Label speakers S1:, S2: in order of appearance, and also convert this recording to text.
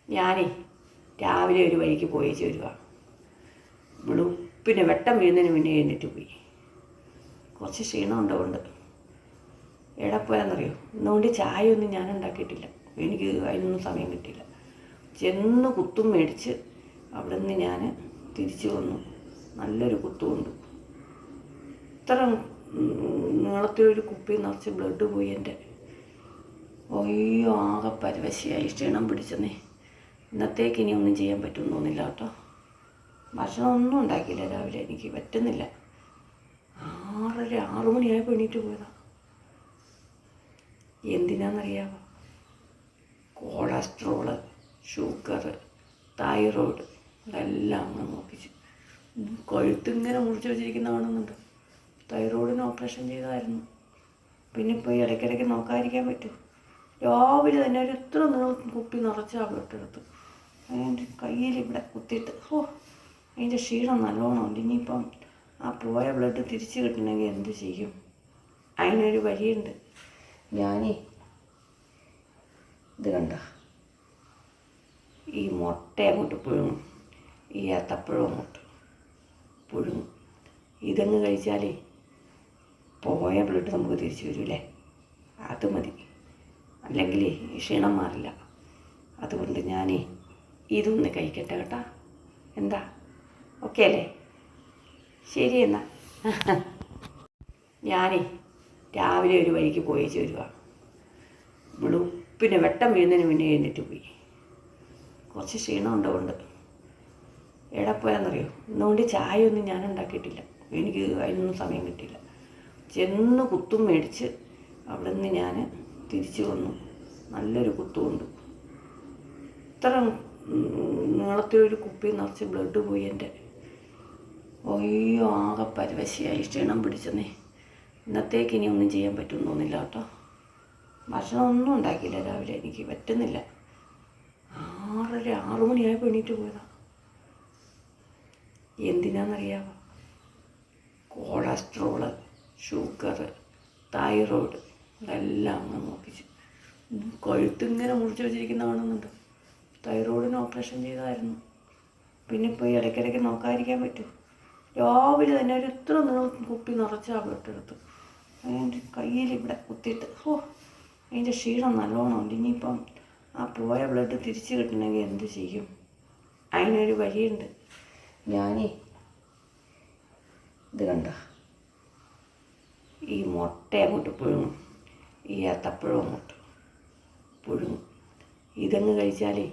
S1: ഞാനേ രാവിലെ ഒരു വഴിക്ക് പോയേച്ച് വരിക. വെളുപ്പിന് വെട്ടം വീഴുന്നതിന് മുന്നേ എഴുന്നേറ്റ് പോയി. കുറച്ച് ക്ഷീണം ഉണ്ടാവുണ്ട്. എവിടെ പോയാന്നറിയോ? ഇന്നുകൊണ്ട് ചായ ഒന്നും ഞാൻ ഉണ്ടാക്കിയിട്ടില്ല. എനിക്ക് അതിനൊന്നും സമയം കിട്ടിയില്ല. ചെന്ന് കുത്തും മേടിച്ച് അവിടെ നിന്ന് ഞാൻ തിരിച്ചു വന്നു. നല്ലൊരു കുത്തുമുണ്ട്. ഇത്ര നീളത്തിലൊരു കുപ്പി നിറച്ച് ബ്ലഡ് പോയി എൻ്റെ. അയ്യോ, ആകെ പരവശയായി, ക്ഷീണം പിടിച്ചെന്നേ. ഇന്നത്തേക്ക് ഇനി ഒന്നും ചെയ്യാൻ പറ്റുമെന്ന് തോന്നില്ല കേട്ടോ. ഭക്ഷണം ഒന്നും ഉണ്ടാക്കിയില്ല രാവിലെ, എനിക്ക് പറ്റുന്നില്ല. 6 മണിയായപ്പോൾ എണീറ്റ് പോയതാണ്. എന്തിനാണെന്നറിയാമോ? കൊളസ്ട്രോള്, ഷുഗർ, തൈറോയ്ഡ് ഇതെല്ലാം അങ്ങ് നോക്കിച്ചു. കഴുത്തിങ്ങനെ മുറിച്ച് വെച്ചിരിക്കുന്ന കാണുന്നുണ്ട്. തൈറോയിഡിന് ഓപ്പറേഷൻ ചെയ്തായിരുന്നു. പിന്നെ ഇപ്പോൾ ഈ ഇടയ്ക്കിടയ്ക്ക് നോക്കാതിരിക്കാൻ പറ്റുമോ? രാവിലെ തന്നെ ഒരു ഇത്ര കുപ്പി നിറച്ച് ബ്ലഡ് എടുത്തു. അതിൻ്റെ കയ്യിൽ ഇവിടെ കുത്തിയിട്ട് അതിൻ്റെ ക്ഷീണം നല്ലോണമുണ്ട്. ഇനിയിപ്പം ആ പോയ ബ്ലഡ് തിരിച്ച് കിട്ടണമെങ്കിൽ എന്ത് ചെയ്യും? അതിനൊരു വഴിയുണ്ട്. ഞാനേ ഇത് കണ്ട ഈ മുട്ട അങ്ങോട്ട് പുഴുങ്ങും, ഈ ഏത്തപ്പഴം അങ്ങോട്ട് പുഴുങ്ങും. ഇതങ്ങ് കഴിച്ചാലേ പോയ ബ്ലഡ് നമുക്ക് തിരിച്ചു വരില്ലേ? അത് മതി. അല്ലെങ്കിൽ ഈ ക്ഷീണം മാറില്ല. അതുകൊണ്ട് ഞാനേ ഇതൊന്ന് കഴിക്കട്ടെ കേട്ടോ. എന്താ? ഓക്കെ അല്ലേ? ശരി എന്നാൽ. ഞാനേ രാവിലെ ഒരു വഴിക്ക് പോയേച്ച് വരിക. വെളുപ്പിന് വെട്ടം വീഴുന്നതിന് മുന്നേ എഴുന്നേറ്റ് പോയി. കുറച്ച് ക്ഷീണം ഉണ്ടാവുണ്ട്. എവിടെ പോയാന്നറിയോ? ഇന്നുകൊണ്ട് ചായ ഒന്നും ഞാൻ ഉണ്ടാക്കിയിട്ടില്ല. എനിക്ക് അതിനൊന്നും സമയം കിട്ടിയില്ല. ചെന്ന് കുത്തും മേടിച്ച് അവിടെ നിന്ന് ഞാൻ തിരിച്ചു വന്നു. നല്ലൊരു കുത്തുമുണ്ട്. ഇത്ര നീളത്തിലൊരു കുപ്പി നിറച്ച് ബ്ലഡ് പോയി എൻ്റെ. അയ്യോ, ആകെ പരവശയായി, ക്ഷീണം പിടിച്ചെന്നേ. ഇന്നത്തേക്ക് ഇനി ഒന്നും ചെയ്യാൻ പറ്റുമെന്ന് തോന്നില്ല കേട്ടോ. ഭക്ഷണം ഒന്നും ഉണ്ടാക്കിയില്ല രാവിലെ, എനിക്ക് പറ്റുന്നില്ല. 6 മണിയായപ്പോൾ എണീറ്റ് പോയതാണ്. എന്തിനാണെന്നറിയാമോ? കൊളസ്ട്രോള്, ഷുഗർ, തൈറോയ്ഡ് ഇതെല്ലാം അങ്ങ് നോക്കിച്ചു. കഴുത്തിങ്ങനെ മുറിച്ച് വെച്ചിരിക്കുന്ന കാണുന്നുണ്ട്. തൈറോയിഡിന് ഓപ്പറേഷൻ ചെയ്തായിരുന്നു. പിന്നെ ഇപ്പോൾ ഈ ഇടയ്ക്കിടയ്ക്ക് നോക്കാതിരിക്കാൻ പറ്റുമോ? രാവിലെ തന്നെ ഒരു ഇത്ര കുപ്പി നിറച്ച് ബ്ലഡ് എടുത്തു. അതിൻ്റെ കയ്യിൽ ഇവിടെ കുത്തിയിട്ട് അതിൻ്റെ ക്ഷീണം നല്ലോണമുണ്ട്. ഇനിയിപ്പം ആ പോയ ബ്ലഡ് തിരിച്ച് കിട്ടണമെങ്കിൽ എന്ത് ചെയ്യും? അതിനൊരു വഴിയുണ്ട്. ഞാനേ ഇത് കണ്ട ഈ മുട്ട അങ്ങോട്ട് പുഴുങ്ങും, ഈ ഏത്തപ്പഴം അങ്ങോട്ട് പുഴുങ്ങും. ഇതങ്ങ് കഴിച്ചാലേ